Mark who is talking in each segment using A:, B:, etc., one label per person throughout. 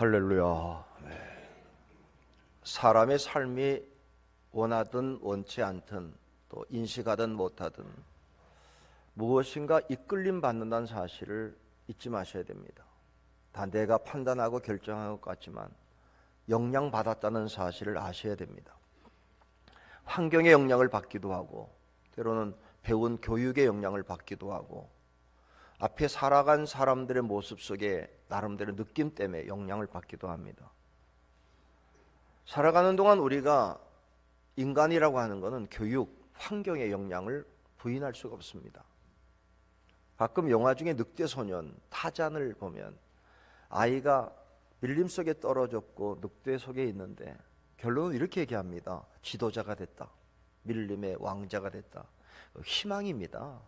A: 할렐루야. 네. 사람의 삶이 원하든 원치 않든 또 인식하든 못하든 무엇인가 이끌림 받는다는 사실을 잊지 마셔야 됩니다. 다 내가 판단하고 결정한 것 같지만 영향받았다는 사실을 아셔야 됩니다. 환경의 영향을 받기도 하고 때로는 배운 교육의 영향을 받기도 하고 앞에 살아간 사람들의 모습 속에 나름대로 느낌 때문에 영향을 받기도 합니다. 살아가는 동안 우리가 인간이라고 하는 것은 교육, 환경의 영향을 부인할 수가 없습니다. 가끔 영화 중에 늑대소년, 타잔을 보면 아이가 밀림 속에 떨어졌고 늑대 속에 있는데 결론은 이렇게 얘기합니다. 지도자가 됐다. 밀림의 왕자가 됐다. 희망입니다.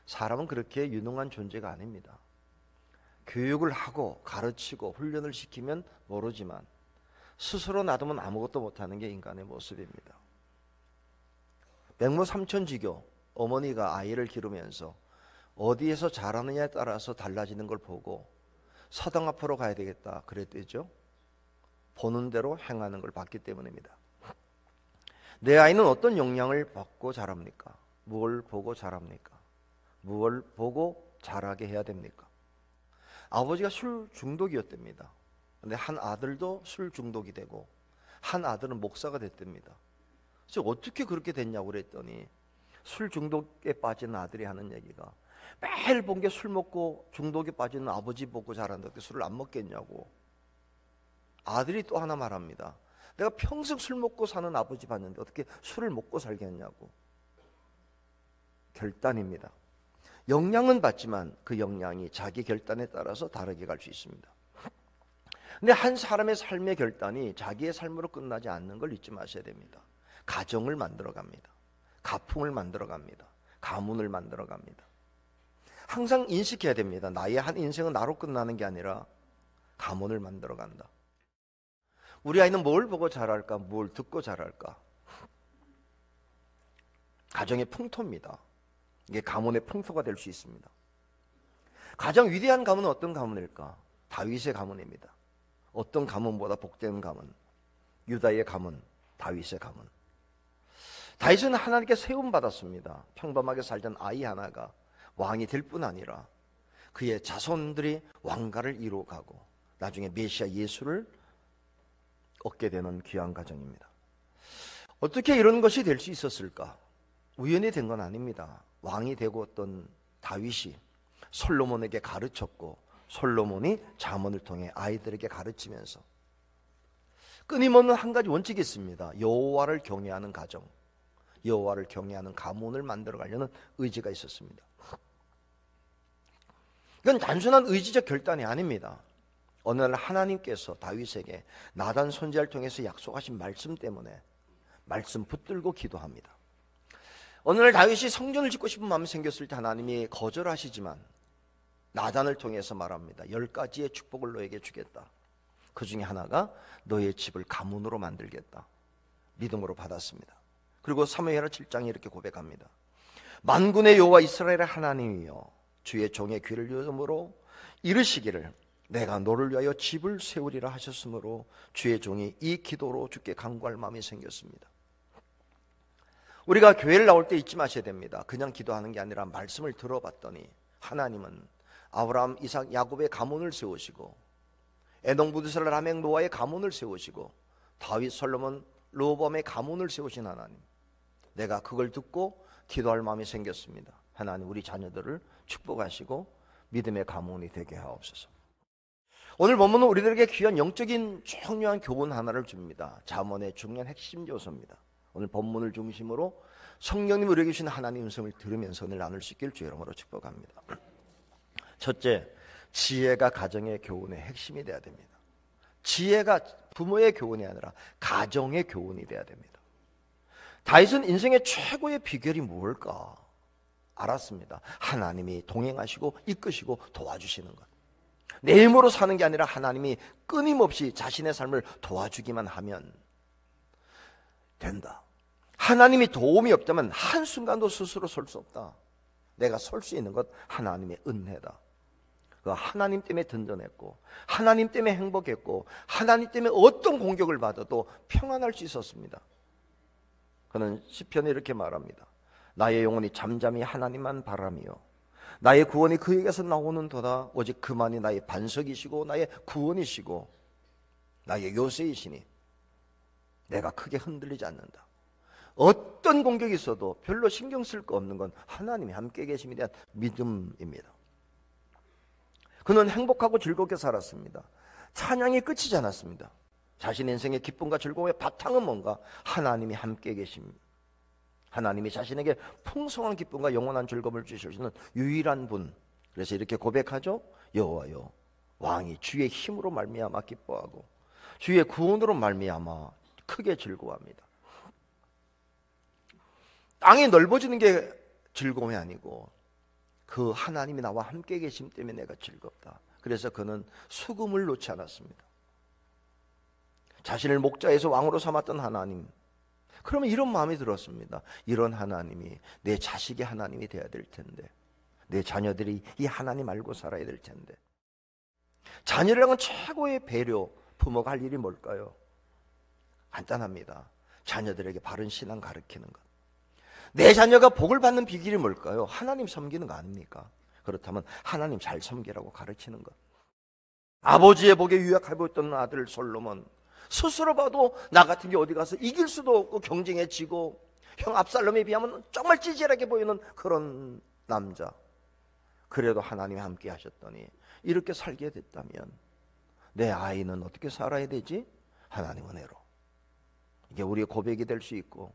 A: 사람은 그렇게 유능한 존재가 아닙니다. 교육을 하고 가르치고 훈련을 시키면 모르지만 스스로 놔두면 아무것도 못하는 게 인간의 모습입니다. 백모 삼천지교, 어머니가 아이를 기르면서 어디에서 자라느냐에 따라서 달라지는 걸 보고 서당 앞으로 가야 되겠다 그랬대죠. 보는 대로 행하는 걸 봤기 때문입니다. 내 아이는 어떤 영향을 받고 자랍니까? 무엇을 보고 자랍니까? 무엇을 보고 자라게 해야 됩니까? 아버지가 술 중독이었답니다. 근데 한 아들도 술 중독이 되고 한 아들은 목사가 됐답니다. 그래서 어떻게 그렇게 됐냐고 그랬더니 술 중독에 빠진 아들이 하는 얘기가 매일 본 게 술 먹고 중독에 빠지는 아버지 보고 자란다. 술을 안 먹겠냐고. 아들이 또 하나 말합니다. 내가 평생 술 먹고 사는 아버지 봤는데 어떻게 술을 먹고 살겠냐고. 결단입니다. 영향은 받지만 그 영향이 자기 결단에 따라서 다르게 갈 수 있습니다. 근데 한 사람의 삶의 결단이 자기의 삶으로 끝나지 않는 걸 잊지 마셔야 됩니다. 가정을 만들어 갑니다. 가풍을 만들어 갑니다. 가문을 만들어 갑니다. 항상 인식해야 됩니다. 나의 한 인생은 나로 끝나는 게 아니라 가문을 만들어 간다. 우리 아이는 뭘 보고 자랄까? 뭘 듣고 자랄까? 가정의 풍토입니다. 이게 가문의 풍토가 될 수 있습니다. 가장 위대한 가문은 어떤 가문일까? 다윗의 가문입니다. 어떤 가문보다 복된 가문? 유다의 가문, 다윗의 가문. 다윗은 하나님께 세움받았습니다. 평범하게 살던 아이 하나가 왕이 될 뿐 아니라 그의 자손들이 왕가를 이루어가고 나중에 메시아 예수를 얻게 되는 귀한 가정입니다. 어떻게 이런 것이 될 수 있었을까? 우연히 된 건 아닙니다. 왕이 되고 어떤 다윗이 솔로몬에게 가르쳤고 솔로몬이 잠언을 통해 아이들에게 가르치면서 끊임없는 한 가지 원칙이 있습니다. 여호와를 경외하는 가정, 여호와를 경외하는 가문을 만들어 가려는 의지가 있었습니다. 이건 단순한 의지적 결단이 아닙니다. 어느 날 하나님께서 다윗에게 나단 선지자를 통해서 약속하신 말씀 때문에 말씀 붙들고 기도합니다. 어느 날 다윗이 성전을 짓고 싶은 마음이 생겼을 때 하나님이 거절하시지만 나단을 통해서 말합니다. 10가지의 축복을 너에게 주겠다. 그 중에 하나가 너의 집을 가문으로 만들겠다. 믿음으로 받았습니다. 그리고 사무엘하 7장에 이렇게 고백합니다. 만군의 여호와 이스라엘의 하나님이여 주의 종의 귀를 여음으로 이르시기를 내가 너를 위하여 집을 세우리라 하셨으므로 주의 종이 이 기도로 주께 간구할 마음이 생겼습니다. 우리가 교회를 나올 때 잊지 마셔야 됩니다. 그냥 기도하는 게 아니라 말씀을 들어봤더니 하나님은 아브라함, 이삭, 야곱의 가문을 세우시고 에돔, 부드셀, 라멕, 노아의 가문을 세우시고 다윗, 솔로몬, 르호보암의 가문을 세우신 하나님, 내가 그걸 듣고 기도할 마음이 생겼습니다. 하나님 우리 자녀들을 축복하시고 믿음의 가문이 되게 하옵소서. 오늘 본문은 우리들에게 귀한 영적인 중요한 교훈 하나를 줍니다. 잠언의 중요한 핵심 요소입니다. 오늘 본문을 중심으로 성령님 우리에게 주신 하나님의 음성을 들으면서 오늘 나눌 수 있길 주의 이름으로 축복합니다. 첫째, 지혜가 가정의 교훈의 핵심이 되어야 됩니다. 지혜가 부모의 교훈이 아니라 가정의 교훈이 되어야 됩니다. 다윗은 인생의 최고의 비결이 무엇일까? 알았습니다. 하나님이 동행하시고 이끄시고 도와주시는 것. 내 힘으로 사는 게 아니라 하나님이 끊임없이 자신의 삶을 도와주기만 하면 된다. 하나님이 도움이 없다면 한순간도 스스로 설 수 없다. 내가 설 수 있는 것 하나님의 은혜다. 그 하나님 때문에 든든했고, 하나님 때문에 행복했고, 하나님 때문에 어떤 공격을 받아도 평안할 수 있었습니다. 그는 시편에 이렇게 말합니다. 나의 영혼이 잠잠히 하나님만 바라며 나의 구원이 그에게서 나오는도다. 오직 그만이 나의 반석이시고 나의 구원이시고 나의 요새이시니 내가 크게 흔들리지 않는다. 어떤 공격이 있어도 별로 신경 쓸 거 없는 건 하나님이 함께 계심에 대한 믿음입니다. 그는 행복하고 즐겁게 살았습니다. 찬양이 끝이지 않았습니다. 자신의 인생의 기쁨과 즐거움의 바탕은 뭔가? 하나님이 함께 계심. 하나님이 자신에게 풍성한 기쁨과 영원한 즐거움을 주실 수 있는 유일한 분. 그래서 이렇게 고백하죠. 여호와여, 왕이 주의 힘으로 말미암아 기뻐하고 주의 구원으로 말미암아 크게 즐거워합니다. 땅이 넓어지는 게 즐거움이 아니고 그 하나님이 나와 함께 계심 때문에 내가 즐겁다. 그래서 그는 수금을 놓지 않았습니다. 자신을 목자에서 왕으로 삼았던 하나님, 그러면 이런 마음이 들었습니다. 이런 하나님이 내 자식의 하나님이 돼야 될 텐데, 내 자녀들이 이 하나님 알고 살아야 될 텐데. 자녀라는 최고의 배려, 부모가 할 일이 뭘까요? 간단합니다. 자녀들에게 바른 신앙 가르치는 것. 내 자녀가 복을 받는 비결이 뭘까요? 하나님 섬기는 거 아닙니까? 그렇다면 하나님 잘 섬기라고 가르치는 것. 아버지의 복에 유약해보였던 아들 솔로몬, 스스로 봐도 나 같은 게 어디 가서 이길 수도 없고 경쟁에 지고 형 압살롬에 비하면 정말 찌질하게 보이는 그런 남자. 그래도 하나님이 함께 하셨더니 이렇게 살게 됐다면 내 아이는 어떻게 살아야 되지? 하나님 은혜로. 이게 우리의 고백이 될 수 있고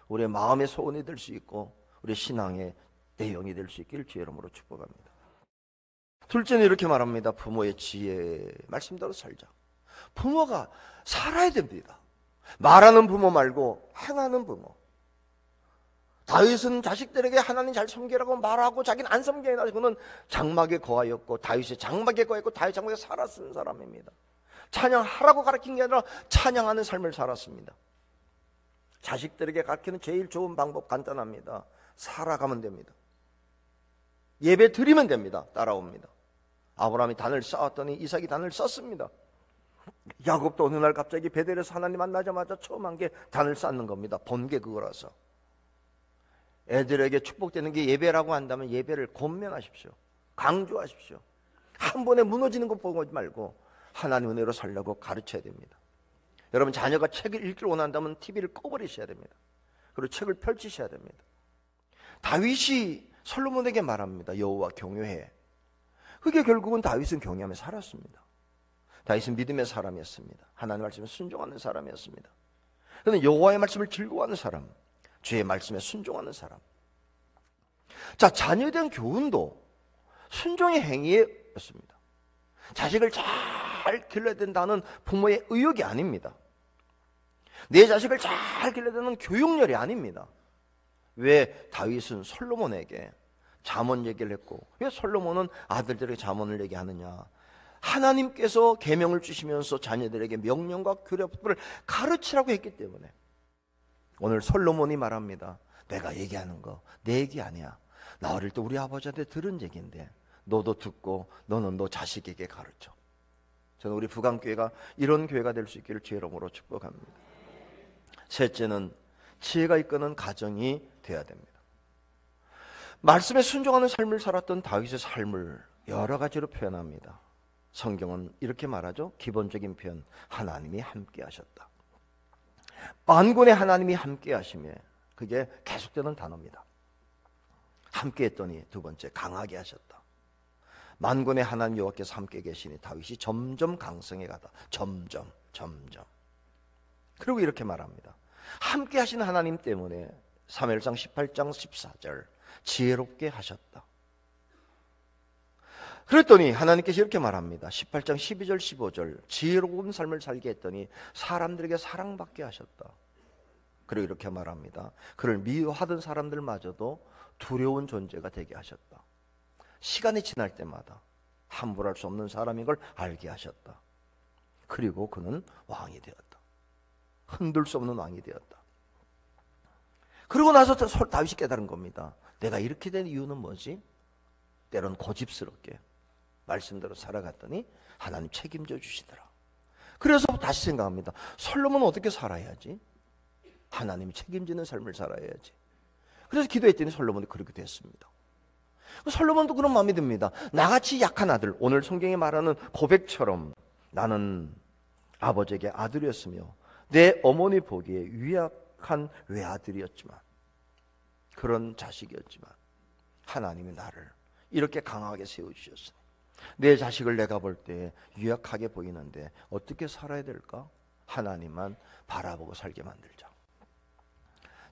A: 우리의 마음의 소원이 될 수 있고 우리의 신앙의 내용이 될 수 있기를 주의 이름으로 축복합니다. 둘째는 이렇게 말합니다. 부모의 지혜 말씀대로 살자. 부모가 살아야 됩니다. 말하는 부모 말고 행하는 부모. 다윗은 자식들에게 하나님 잘 섬기라고 말하고 자기는 안 섬기나. 그는 장막에 거하였고 다윗이 장막에 거하였고 다윗 장막에 살았던 사람입니다. 찬양하라고 가르친 게 아니라 찬양하는 삶을 살았습니다. 자식들에게 가르치는 제일 좋은 방법 간단합니다. 살아가면 됩니다. 예배 드리면 됩니다. 따라옵니다. 아브라함이 단을 쌓았더니 이삭이 단을 썼습니다. 야곱도 어느 날 갑자기 베델에서 하나님 만나자마자 처음 한 게 단을 쌓는 겁니다. 본 게 그거라서. 애들에게 축복되는 게 예배라고 한다면 예배를 권면하십시오. 강조하십시오. 한 번에 무너지는 것 보지 말고 하나님 은혜로 살려고 가르쳐야 됩니다. 여러분 자녀가 책을 읽기를 원한다면 TV를 꺼버리셔야 됩니다. 그리고 책을 펼치셔야 됩니다. 다윗이 솔로몬에게 말합니다. 여호와 경외해. 그게 결국은 다윗은 경외하며 살았습니다. 다윗은 믿음의 사람이었습니다. 하나님의 말씀에 순종하는 사람이었습니다. 그는 여호와의 말씀을 즐거워하는 사람, 주의 말씀에 순종하는 사람. 자, 자녀에 대한 교훈도 순종의 행위였습니다. 자식을 잘 길러야 된다는 부모의 의욕이 아닙니다. 내 자식을 잘 길러야 되는 교육열이 아닙니다. 왜 다윗은 솔로몬에게 잠언 얘기를 했고 왜 솔로몬은 아들들에게 잠언을 얘기하느냐? 하나님께서 계명을 주시면서 자녀들에게 명령과 규례법을 가르치라고 했기 때문에. 오늘 솔로몬이 말합니다. 내가 얘기하는 거 내 얘기 아니야. 나 어릴 때 우리 아버지한테 들은 얘기인데 너도 듣고 너는 너 자식에게 가르쳐. 저는 우리 부강교회가 이런 교회가 될 수 있기를 주의 이름으로 축복합니다. 셋째는 지혜가 이끄는 가정이 돼야 됩니다. 말씀에 순종하는 삶을 살았던 다윗의 삶을 여러 가지로 표현합니다. 성경은 이렇게 말하죠. 기본적인 표현, 하나님이 함께 하셨다. 만군의 하나님이 함께 하심에 그게 계속되는 단어입니다. 함께 했더니 두 번째, 강하게 하셨다. 만군의 하나님 여호와께서 함께 계시니 다윗이 점점 강성해 가다. 점점. 그리고 이렇게 말합니다. 함께 하신 하나님 때문에 사무엘상 18장 14절 지혜롭게 하셨다. 그랬더니 하나님께서 이렇게 말합니다. 18장 12절 15절 지혜로운 삶을 살게 했더니 사람들에게 사랑받게 하셨다. 그리고 이렇게 말합니다. 그를 미워하던 사람들마저도 두려운 존재가 되게 하셨다. 시간이 지날 때마다 함부로 할 수 없는 사람인 걸 알게 하셨다. 그리고 그는 왕이 되었다. 흔들 수 없는 왕이 되었다. 그러고 나서 다윗이 깨달은 겁니다. 내가 이렇게 된 이유는 뭐지? 때론 고집스럽게 말씀대로 살아갔더니 하나님 책임져 주시더라. 그래서 다시 생각합니다. 솔로몬은 어떻게 살아야지? 하나님이 책임지는 삶을 살아야지. 그래서 기도했더니 솔로몬이 그렇게 됐습니다. 솔로몬도 그런 마음이 듭니다. 나같이 약한 아들, 오늘 성경에 말하는 고백처럼 나는 아버지에게 아들이었으며 내 어머니 보기에 유약한 외아들이었지만, 그런 자식이었지만 하나님이 나를 이렇게 강하게 세워주셨으니 내 자식을 내가 볼 때 유약하게 보이는데 어떻게 살아야 될까? 하나님만 바라보고 살게 만들자.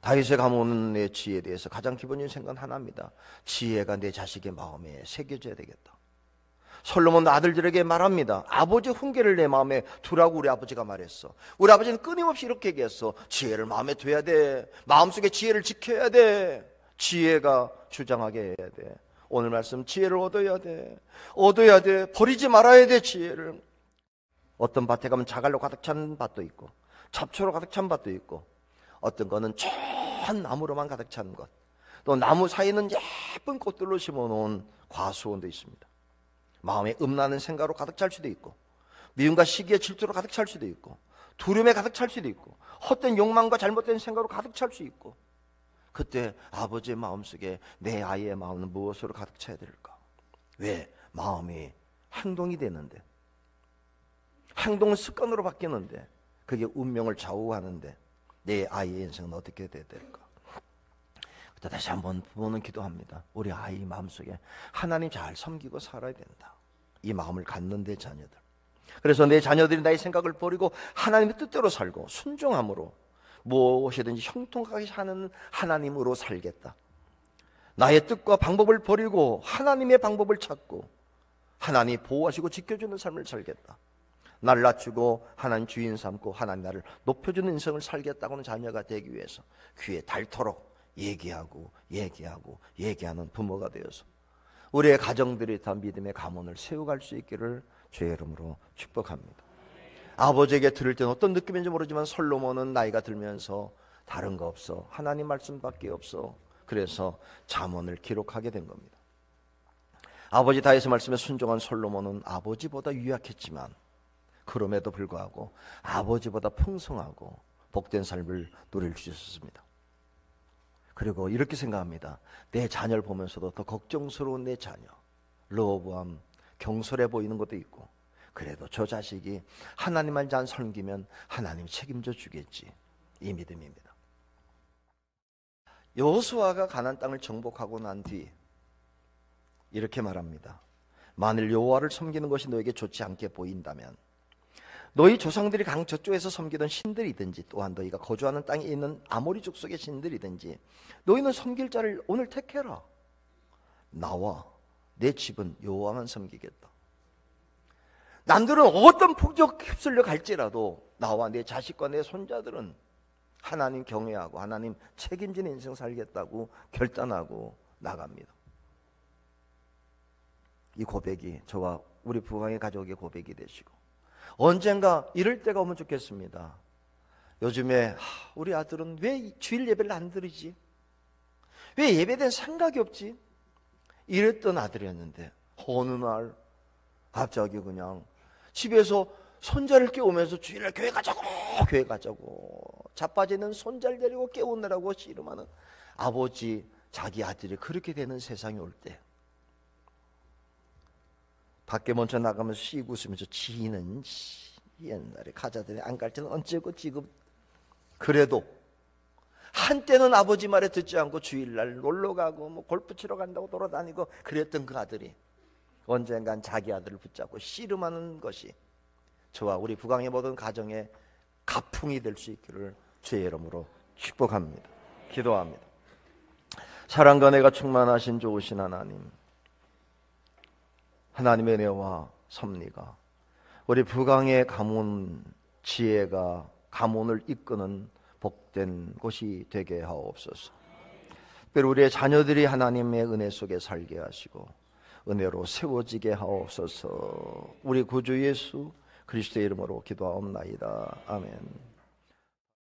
A: 다윗의 가문의 지혜에 대해서 가장 기본적인 생각은 하나입니다. 지혜가 내 자식의 마음에 새겨져야 되겠다. 솔로몬 아들들에게 말합니다. 아버지 훈계를 내 마음에 두라고 우리 아버지가 말했어. 우리 아버지는 끊임없이 이렇게 얘기했어. 지혜를 마음에 둬야 돼. 마음속에 지혜를 지켜야 돼. 지혜가 주장하게 해야 돼. 오늘 말씀, 지혜를 얻어야 돼. 얻어야 돼. 버리지 말아야 돼, 지혜를. 어떤 밭에 가면 자갈로 가득 찬 밭도 있고 잡초로 가득 찬 밭도 있고, 어떤 거는 전 나무로만 가득 찬 것, 또 나무 사이는 예쁜 꽃들로 심어놓은 과수원도 있습니다. 마음에 음란한 생각으로 가득 찰 수도 있고, 미움과 시기의 질투로 가득 찰 수도 있고, 두려움에 가득 찰 수도 있고, 헛된 욕망과 잘못된 생각으로 가득 찰 수 있고, 그때 아버지의 마음속에 내 아이의 마음은 무엇으로 가득 차야 될까? 왜? 마음이 행동이 되는데, 행동은 습관으로 바뀌는데, 그게 운명을 좌우하는데 내 아이의 인생은 어떻게 돼야 될까? 그때 다시 한번 부모는 기도합니다. 우리 아이 마음속에 하나님 잘 섬기고 살아야 된다, 이 마음을 갖는 내 자녀들. 그래서 내 자녀들이 나의 생각을 버리고 하나님의 뜻대로 살고 순종함으로 무엇이든지 형통하게 하는 하나님으로 살겠다. 나의 뜻과 방법을 버리고 하나님의 방법을 찾고 하나님이 보호하시고 지켜주는 삶을 살겠다. 나를 낮추고 하나님 주인 삼고 하나님 나를 높여주는 인생을 살겠다고는 자녀가 되기 위해서 귀에 닳도록 얘기하는 부모가 되어서 우리의 가정들이 다 믿음의 가문을 세워갈 수 있기를 주의 이름으로 축복합니다. 아버지에게 들을 때는 어떤 느낌인지 모르지만 솔로몬은 나이가 들면서 다른 거 없어, 하나님 말씀밖에 없어. 그래서 잠언을 기록하게 된 겁니다. 아버지 다윗의 말씀에 순종한 솔로몬은 아버지보다 유약했지만 그럼에도 불구하고 아버지보다 풍성하고 복된 삶을 누릴 수 있었습니다. 그리고 이렇게 생각합니다. 내 자녀를 보면서도 더 걱정스러운 내 자녀, 러브함, 경솔해 보이는 것도 있고, 그래도 저 자식이 하나님만 잘 섬기면 하나님이 책임져 주겠지, 이 믿음입니다. 여호수아가 가나안 땅을 정복하고 난 뒤 이렇게 말합니다. 만일 여호와를 섬기는 것이 너에게 좋지 않게 보인다면 너희 조상들이 강 저쪽에서 섬기던 신들이든지 또한 너희가 거주하는 땅에 있는 아모리 족속의 신들이든지 너희는 섬길 자를 오늘 택해라. 나와 내 집은 여호와만 섬기겠다. 남들은 어떤 폭력 휩쓸려 갈지라도 나와 내 자식과 내 손자들은 하나님 경외하고 하나님 책임지는 인생 살겠다고 결단하고 나갑니다. 이 고백이 저와 우리 부강의 가족의 고백이 되시고, 언젠가 이럴 때가 오면 좋겠습니다. 요즘에 우리 아들은 왜 주일 예배를 안 드리지? 왜 예배에 대한 생각이 없지? 이랬던 아들이었는데 어느 날 갑자기 그냥 집에서 손자를 깨우면서 주일날 교회 가자고 자빠지는 손자를 데리고 깨우느라고 씨름하는 아버지, 자기 아들이 그렇게 되는 세상이 올 때 밖에 먼저 나가면서 씩 웃으면서 지는 옛날에 가자들이 안 갈 때는 언제고 지금, 그래도 한때는 아버지 말에 듣지 않고 주일날 놀러가고 뭐 골프 치러 간다고 돌아다니고 그랬던 그 아들이 언젠간 자기 아들을 붙잡고 씨름하는 것이 저와 우리 부강의 모든 가정의 가풍이 될 수 있기를 주의 이름으로 축복합니다. 기도합니다. 사랑과 은혜가 충만하신 좋으신 하나님, 하나님의 은혜와 섭리가 우리 부강의 가문 지혜가 가문을 이끄는 복된 곳이 되게 하옵소서. 특별히 우리의 자녀들이 하나님의 은혜 속에 살게 하시고 은혜로 세워지게 하옵소서. 우리 구주 예수 그리스도의 이름으로 기도하옵나이다. 아멘.